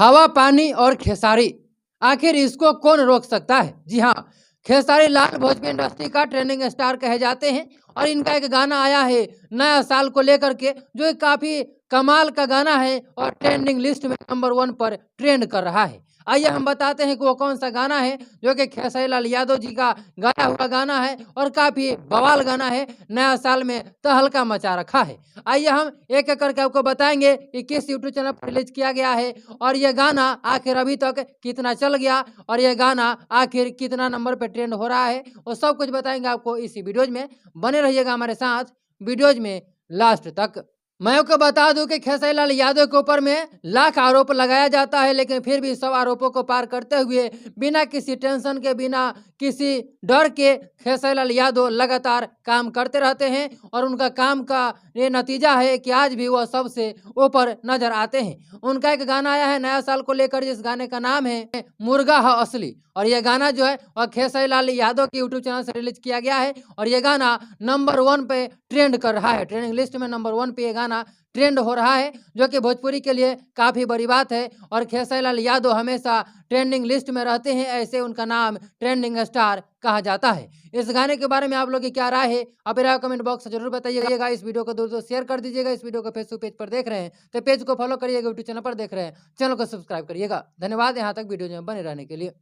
हवा, पानी और खेसारी, आखिर इसको कौन रोक सकता है? जी हाँ, खेसारी लाल भोजपुरी इंडस्ट्री का ट्रेंडिंग स्टार कहे जाते हैं और इनका एक गाना आया है नया साल को लेकर के, जो एक काफ़ी कमाल का गाना है और ट्रेंडिंग लिस्ट में नंबर 1 पर ट्रेंड कर रहा है। आइए हम बताते हैं कि वो कौन-सा गाना है, जो कि खेसारी लाल यादव जी का गाया हुआ गाना है और काफ़ी बवाल गाना है, नया साल में तहलका मचा रखा है। आइए हम एक-एक करके आपको बताएँगे कि किस यूट्यूब चैनल पर रिलीज़ किया गया है और ये गाना आखिर अभी तक कितना चल गया और ये गाना आखिर कितना नंबर पे ट्रेंड हो रहा है, वो सब कुछ बताएँगे आपको इसी वीडियोज़ में। बने रहिएगा हमारे साथ वीडियोज़ में लास्ट तक। मैं आपको बता दूं कि खेसारी लाल यादव के ऊपर में लाख आरोप लगाया जाता है, लेकिन फिर भी सब आरोपों को पार करते हुए बिना किसी टेंशन के, बिना किसी डर के खेसारी लाल यादव लगातार काम करते रहते हैं और उनका काम का ये नतीजा है कि आज भी वह सबसे ऊपर नजर आते हैं। उनका एक गाना आया है नया साल को लेकर, जिस गाने का नाम है मुर्गा है असली, और यह गाना जो है वह खेसारी लाल यादव के यूट्यूब चैनल से रिलीज किया गया है और यह गाना नंबर 1 पे ट्रेंड कर रहा है। ट्रेंडिंग लिस्ट में नंबर 1 पे ये गाना ट्रेंड हो रहा है, जो कि भोजपुरी के लिए काफ़ी बड़ी बात है और खेसारी लाल यादव हमेशा ट्रेंडिंग लिस्ट में रहते हैं, ऐसे उनका नाम ट्रेंडिंग स्टार कहा जाता है। इस गाने के बारे में आप लोग की क्या राय है? आप मेरा कमेंट बॉक्स में ज़रूर बताइएगा। इस वीडियो को दोस्तों शेयर कर दीजिएगा। इस वीडियो को फेसबुक पेज पर देख रहे हैं तो पेज को फॉलो करिएगा, यूट्यूब चैनल पर देख रहे हैं चैनल को सब्सक्राइब करिएगा। धन्यवाद यहाँ तक वीडियो में बने रहने के लिए।